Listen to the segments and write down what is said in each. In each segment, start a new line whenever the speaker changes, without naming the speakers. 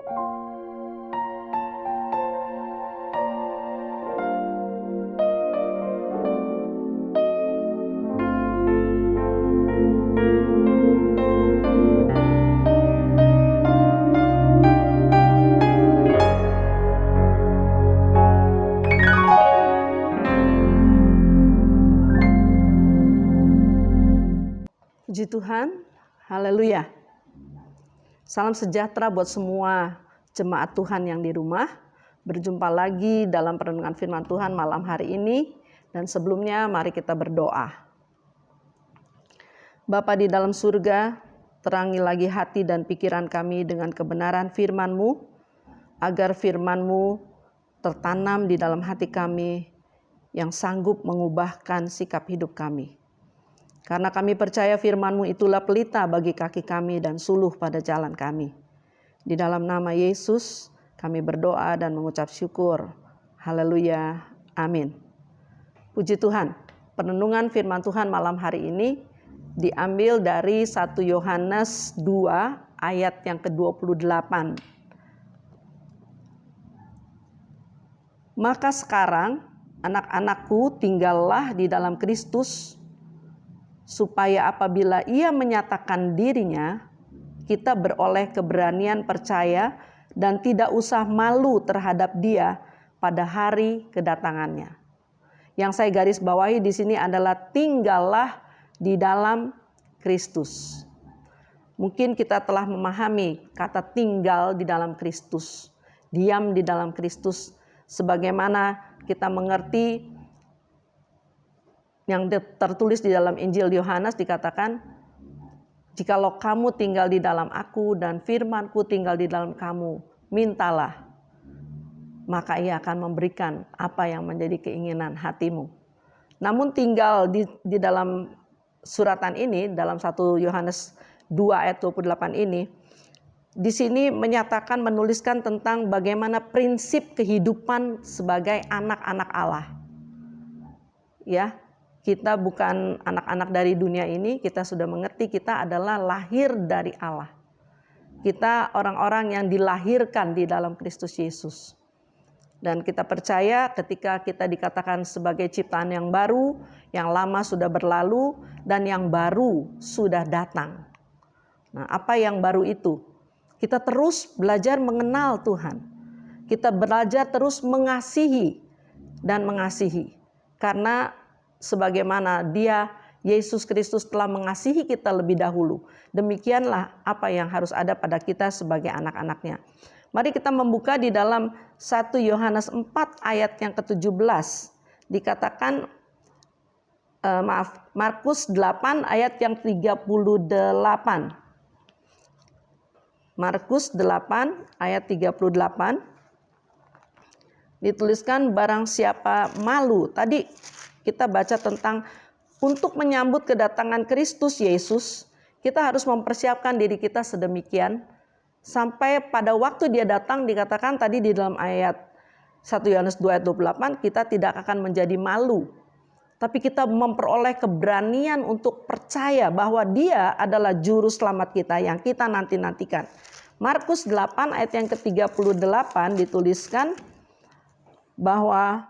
Puji Tuhan, haleluya. Salam sejahtera buat semua jemaat Tuhan yang di rumah. Berjumpa lagi dalam perenungan firman Tuhan malam hari ini. Dan sebelumnya mari kita berdoa. Bapa di dalam surga, terangi lagi hati dan pikiran kami dengan kebenaran firman-Mu, agar firman-Mu tertanam di dalam hati kami yang sanggup mengubahkan sikap hidup kami. Karena kami percaya firman-Mu itulah pelita bagi kaki kami dan suluh pada jalan kami. Di dalam nama Yesus kami berdoa dan mengucap syukur. Haleluya. Amin. Puji Tuhan. Perenungan firman Tuhan malam hari ini diambil dari 1 Yohanes 2 ayat yang ke-28. Maka sekarang anak-anakku tinggallah di dalam Kristus, supaya apabila ia menyatakan dirinya, kita beroleh keberanian percaya dan tidak usah malu terhadap dia pada hari kedatangannya. Yang saya garis bawahi di sini adalah tinggallah di dalam Kristus. Mungkin kita telah memahami kata tinggal di dalam Kristus, diam di dalam Kristus, sebagaimana kita mengerti yang tertulis di dalam Injil Yohanes dikatakan, jikalau kamu tinggal di dalam aku dan firman-Ku tinggal di dalam kamu, mintalah, maka ia akan memberikan apa yang menjadi keinginan hatimu. Namun tinggal di dalam suratan ini, dalam 1 Yohanes 2 ayat 28 ini, di sini menuliskan tentang bagaimana prinsip kehidupan sebagai anak-anak Allah. Ya, kita bukan anak-anak dari dunia ini, kita sudah mengerti kita adalah lahir dari Allah. Kita orang-orang yang dilahirkan di dalam Kristus Yesus. Dan kita percaya ketika kita dikatakan sebagai ciptaan yang baru, yang lama sudah berlalu, dan yang baru sudah datang. Nah, apa yang baru itu? Kita terus belajar mengenal Tuhan. Kita belajar terus mengasihi dan mengasihi. Karena sebagaimana Dia, Yesus Kristus telah mengasihi kita lebih dahulu. Demikianlah apa yang harus ada pada kita sebagai anak-anaknya. Mari kita membuka di dalam 1 Yohanes 4 ayat yang ke-17. Dikatakan, Markus 8 ayat yang 38. Markus 8 ayat 38. Dituliskan barang siapa malu. Tadi kita baca tentang untuk menyambut kedatangan Kristus Yesus, kita harus mempersiapkan diri kita sedemikian sampai pada waktu dia datang, dikatakan tadi di dalam ayat 1 Yohanes 2 ayat 28, kita tidak akan menjadi malu. Tapi kita memperoleh keberanian untuk percaya bahwa dia adalah juru selamat kita yang kita nanti-nantikan. Markus 8 ayat yang ke-38 dituliskan bahwa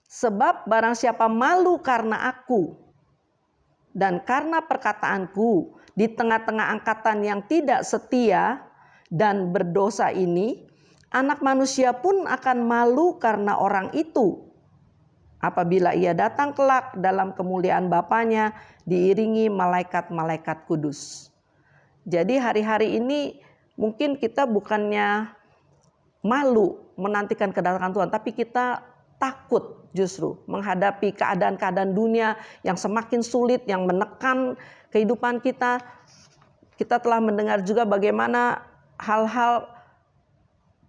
sebab barang siapa malu karena aku dan karena perkataanku di tengah-tengah angkatan yang tidak setia dan berdosa ini, anak manusia pun akan malu karena orang itu, apabila ia datang kelak dalam kemuliaan Bapanya diiringi malaikat-malaikat kudus. Jadi hari-hari ini mungkin kita bukannya malu menantikan kedatangan Tuhan, tapi kita takut justru menghadapi keadaan-keadaan dunia yang semakin sulit, yang menekan kehidupan kita. Kita telah mendengar juga bagaimana hal-hal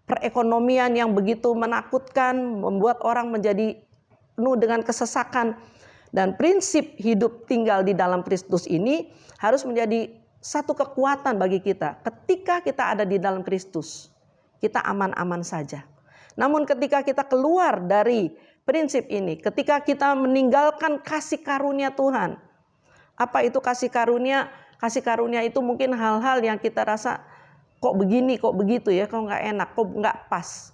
perekonomian yang begitu menakutkan, membuat orang menjadi penuh dengan kesesakan. Dan prinsip hidup tinggal di dalam Kristus ini harus menjadi satu kekuatan bagi kita. Ketika kita ada di dalam Kristus, kita aman-aman saja. Namun ketika kita keluar dari prinsip ini, ketika kita meninggalkan kasih karunia Tuhan. Apa itu kasih karunia? Kasih karunia itu mungkin hal-hal yang kita rasa kok begini, kok begitu ya, kok nggak enak, kok nggak pas.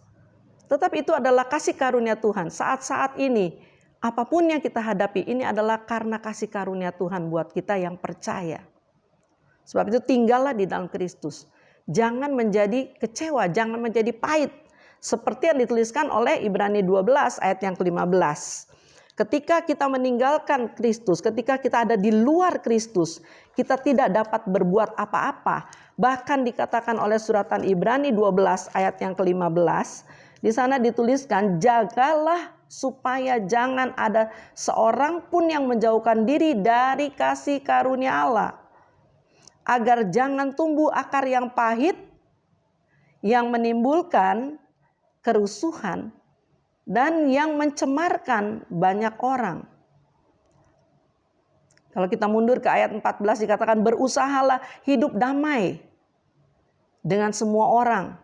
Tetapi itu adalah kasih karunia Tuhan. Saat-saat ini, apapun yang kita hadapi, ini adalah karena kasih karunia Tuhan buat kita yang percaya. Sebab itu tinggallah di dalam Kristus. Jangan menjadi kecewa, jangan menjadi pahit. Seperti yang dituliskan oleh Ibrani 12 ayat yang ke-15. Ketika kita meninggalkan Kristus, ketika kita ada di luar Kristus, kita tidak dapat berbuat apa-apa. Bahkan dikatakan oleh suratan Ibrani 12 ayat yang ke-15, di sana dituliskan, jagalah supaya jangan ada seorang pun yang menjauhkan diri dari kasih karunia Allah. Agar jangan tumbuh akar yang pahit, yang menimbulkan kerusuhan, dan yang mencemarkan banyak orang. Kalau kita mundur ke ayat 14 dikatakan, berusahalah hidup damai dengan semua orang.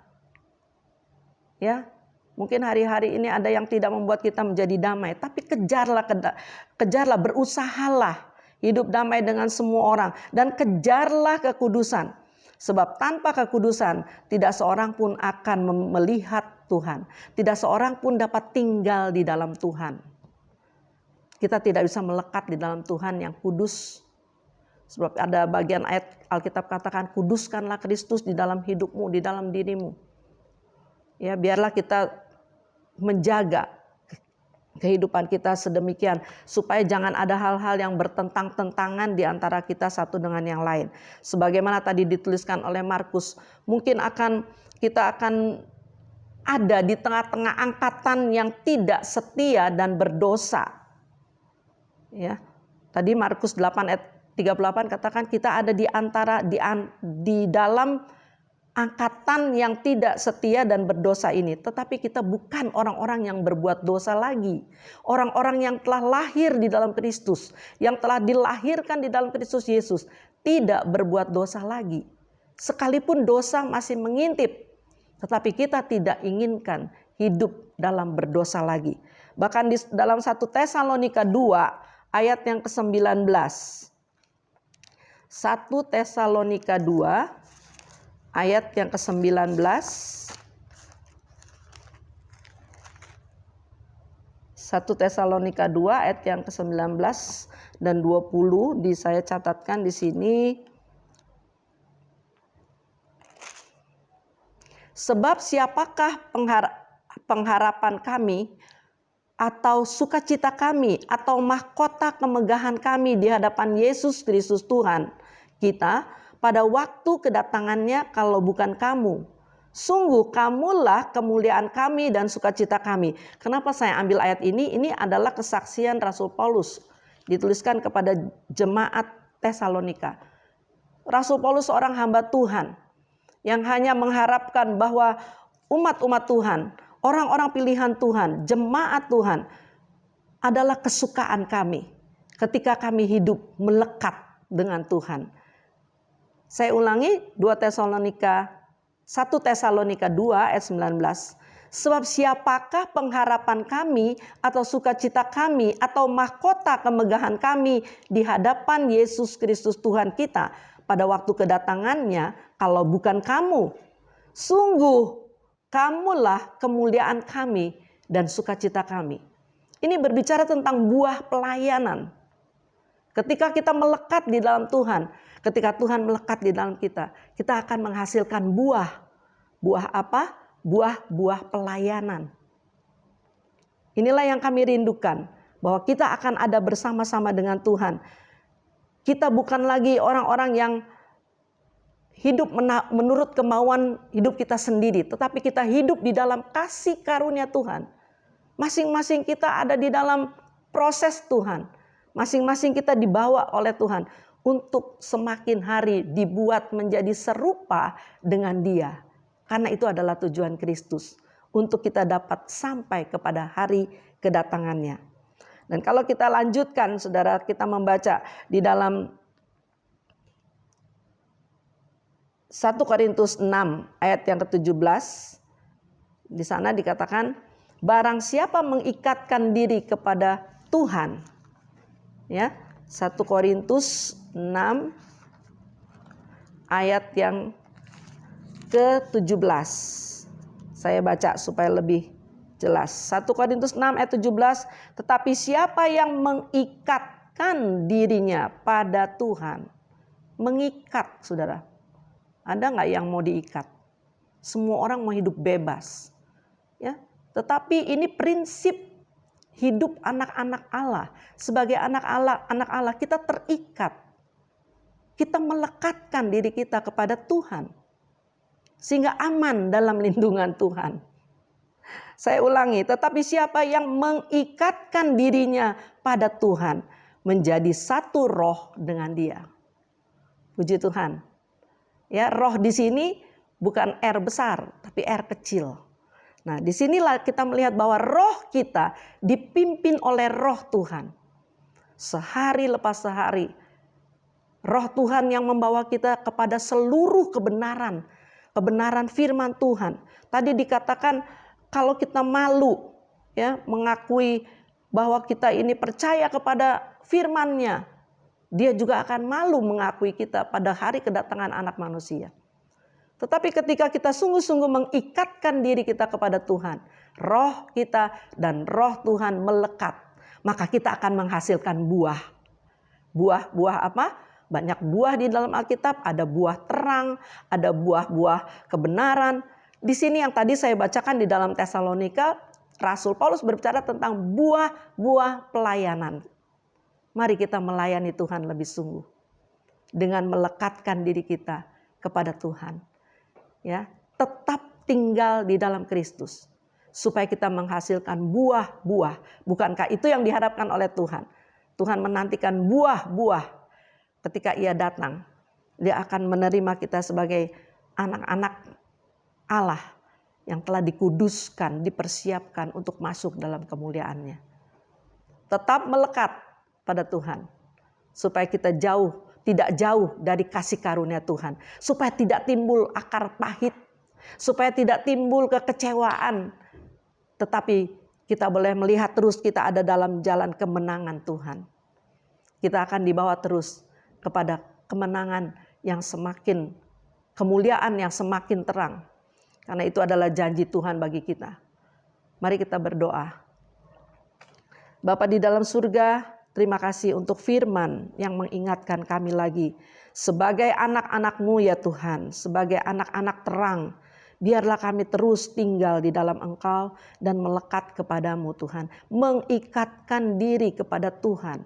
Ya, mungkin hari-hari ini ada yang tidak membuat kita menjadi damai, tapi kejarlah, berusahalah hidup damai dengan semua orang, dan kejarlah kekudusan. Sebab tanpa kekudusan tidak seorang pun akan melihat Tuhan. Tidak seorang pun dapat tinggal di dalam Tuhan. Kita tidak bisa melekat di dalam Tuhan yang kudus. Sebab ada bagian ayat Alkitab katakan, kuduskanlah Kristus di dalam hidupmu, di dalam dirimu. Ya, biarlah kita menjaga kehidupan kita sedemikian supaya jangan ada hal-hal yang bertentang-tentangan di antara kita satu dengan yang lain. Sebagaimana tadi dituliskan oleh Markus, mungkin kita akan ada di tengah-tengah angkatan yang tidak setia dan berdosa. Ya. Tadi Markus 8 ayat 38 katakan kita ada di dalam angkatan yang tidak setia dan berdosa ini. Tetapi kita bukan orang-orang yang berbuat dosa lagi. Orang-orang yang telah lahir di dalam Kristus, yang telah dilahirkan di dalam Kristus Yesus, tidak berbuat dosa lagi. Sekalipun dosa masih mengintip, tetapi kita tidak inginkan hidup dalam berdosa lagi. Bahkan di dalam 1 Tesalonika 2 ayat yang ke-19. 1 Tesalonika 2 ayat yang ke-19. 1 Tesalonika 2 ayat yang ke-19 dan 20 saya catatkan di sini. Sebab siapakah pengharapan kami atau sukacita kami atau mahkota kemegahan kami di hadapan Yesus Kristus Tuhan kita pada waktu kedatangannya kalau bukan kamu? Sungguh kamulah kemuliaan kami dan sukacita kami. Kenapa saya ambil ayat ini? Ini adalah kesaksian Rasul Paulus. Dituliskan kepada jemaat Tesalonika. Rasul Paulus seorang hamba Tuhan yang hanya mengharapkan bahwa umat-umat Tuhan, orang-orang pilihan Tuhan, jemaat Tuhan adalah kesukaan kami ketika kami hidup melekat dengan Tuhan. Saya ulangi 1 Tesalonika 2 ayat 19. Sebab siapakah pengharapan kami atau sukacita kami atau mahkota kemegahan kami di hadapan Yesus Kristus Tuhan kita pada waktu kedatangannya kalau bukan kamu? Sungguh kamulah kemuliaan kami dan sukacita kami. Ini berbicara tentang buah pelayanan. Ketika kita melekat di dalam Tuhan, ketika Tuhan melekat di dalam kita, kita akan menghasilkan buah. Buah apa? Buah pelayanan. Inilah yang kami rindukan, bahwa kita akan ada bersama-sama dengan Tuhan. Kita bukan lagi orang-orang yang hidup menurut kemauan hidup kita sendiri, tetapi kita hidup di dalam kasih karunia Tuhan. Masing-masing kita ada di dalam proses Tuhan. Masing-masing kita dibawa oleh Tuhan untuk semakin hari dibuat menjadi serupa dengan Dia. Karena itu adalah tujuan Kristus, untuk kita dapat sampai kepada hari kedatangannya. Dan kalau kita lanjutkan, saudara, kita membaca di dalam 1 Korintus 6 ayat yang ke-17. Di sana dikatakan, barang siapa mengikatkan diri kepada Tuhan. Ya, 1 Korintus 6 ayat yang ke-17. Saya baca supaya lebih jelas. 1 Korintus 6 ayat 17. Tetapi siapa yang mengikatkan dirinya pada Tuhan. Mengikat, saudara. Ada nggak yang mau diikat? Semua orang mau hidup bebas. Ya, tetapi ini prinsip hidup anak-anak Allah. Sebagai anak Allah kita terikat. Kita melekatkan diri kita kepada Tuhan. Sehingga aman dalam lindungan Tuhan. Saya ulangi, tetapi siapa yang mengikatkan dirinya pada Tuhan, menjadi satu roh dengan Dia. Puji Tuhan. Ya, roh di sini bukan R besar, tapi R kecil. Nah, disinilah kita melihat bahwa roh kita dipimpin oleh roh Tuhan. Sehari lepas sehari, roh Tuhan yang membawa kita kepada seluruh kebenaran firman Tuhan. Tadi dikatakan kalau kita malu ya mengakui bahwa kita ini percaya kepada firman-Nya, Dia juga akan malu mengakui kita pada hari kedatangan Anak Manusia. Tetapi ketika kita sungguh-sungguh mengikatkan diri kita kepada Tuhan, roh kita dan roh Tuhan melekat, maka kita akan menghasilkan buah. Buah apa? Banyak buah di dalam Alkitab, ada buah terang, ada buah-buah kebenaran. Di sini yang tadi saya bacakan di dalam Tesalonika, Rasul Paulus berbicara tentang buah-buah pelayanan. Mari kita melayani Tuhan lebih sungguh dengan melekatkan diri kita kepada Tuhan. Ya, tetap tinggal di dalam Kristus supaya kita menghasilkan buah-buah. Bukankah itu yang diharapkan oleh Tuhan? Tuhan menantikan buah-buah ketika Ia datang. Dia akan menerima kita sebagai anak-anak Allah yang telah dikuduskan, dipersiapkan untuk masuk dalam kemuliaan-Nya. Tetap melekat pada Tuhan supaya kita tidak jauh dari kasih karunia Tuhan. Supaya tidak timbul akar pahit. Supaya tidak timbul kekecewaan. Tetapi kita boleh melihat terus kita ada dalam jalan kemenangan Tuhan. Kita akan dibawa terus kepada kemenangan yang semakin, kemuliaan yang semakin terang. Karena itu adalah janji Tuhan bagi kita. Mari kita berdoa. Bapa di dalam surga, terima kasih untuk firman yang mengingatkan kami lagi. Sebagai anak-anak-Mu ya Tuhan, sebagai anak-anak terang, biarlah kami terus tinggal di dalam Engkau dan melekat kepadamu Tuhan. Mengikatkan diri kepada Tuhan.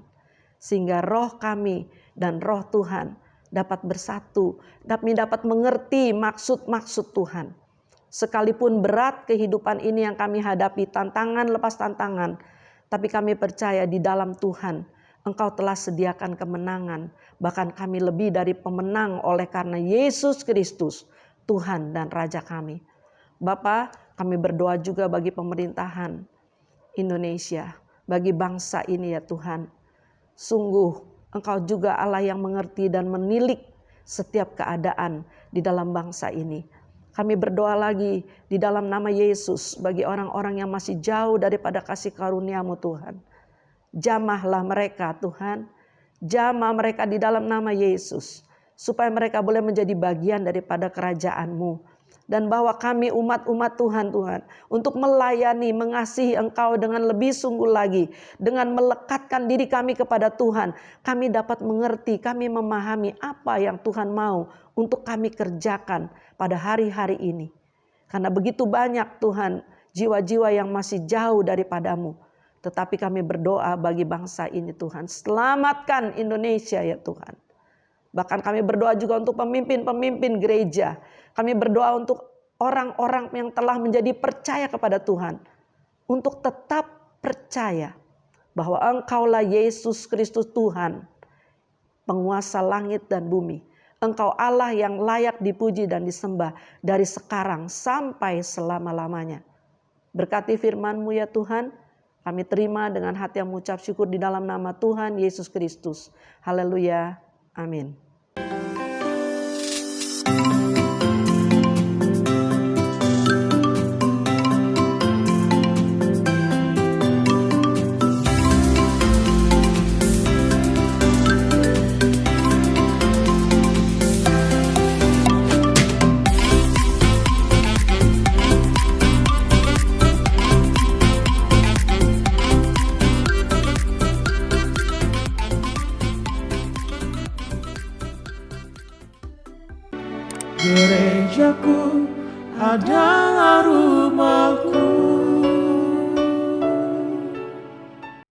Sehingga roh kami dan roh Tuhan dapat bersatu. Kami dapat mengerti maksud-maksud Tuhan. Sekalipun berat kehidupan ini yang kami hadapi, tantangan lepas tantangan, tapi kami percaya di dalam Tuhan, Engkau telah sediakan kemenangan. Bahkan kami lebih dari pemenang oleh karena Yesus Kristus, Tuhan dan Raja kami. Bapa, kami berdoa juga bagi pemerintahan Indonesia, bagi bangsa ini ya Tuhan. Sungguh Engkau juga Allah yang mengerti dan menilik setiap keadaan di dalam bangsa ini. Kami berdoa lagi di dalam nama Yesus bagi orang-orang yang masih jauh daripada kasih karunia-Mu Tuhan. Jamahlah mereka Tuhan. Jamah mereka di dalam nama Yesus. Supaya mereka boleh menjadi bagian daripada kerajaan-Mu. Dan bahwa kami umat-umat Tuhan untuk melayani, mengasihi Engkau dengan lebih sungguh lagi. Dengan melekatkan diri kami kepada Tuhan. Kami dapat mengerti, kami memahami apa yang Tuhan mau untuk kami kerjakan pada hari-hari ini. Karena begitu banyak Tuhan jiwa-jiwa yang masih jauh daripada-Mu. Tetapi kami berdoa bagi bangsa ini Tuhan. Selamatkan Indonesia ya Tuhan. Bahkan kami berdoa juga untuk pemimpin-pemimpin gereja. Kami berdoa untuk orang-orang yang telah menjadi percaya kepada Tuhan. Untuk tetap percaya bahwa Engkaulah Yesus Kristus Tuhan. Penguasa langit dan bumi. Engkau Allah yang layak dipuji dan disembah dari sekarang sampai selama-lamanya. Berkati firman-Mu ya Tuhan. Kami terima dengan hati yang mengucap syukur di dalam nama Tuhan Yesus Kristus. Haleluya. Amin.
gerejaku adalah rumahku.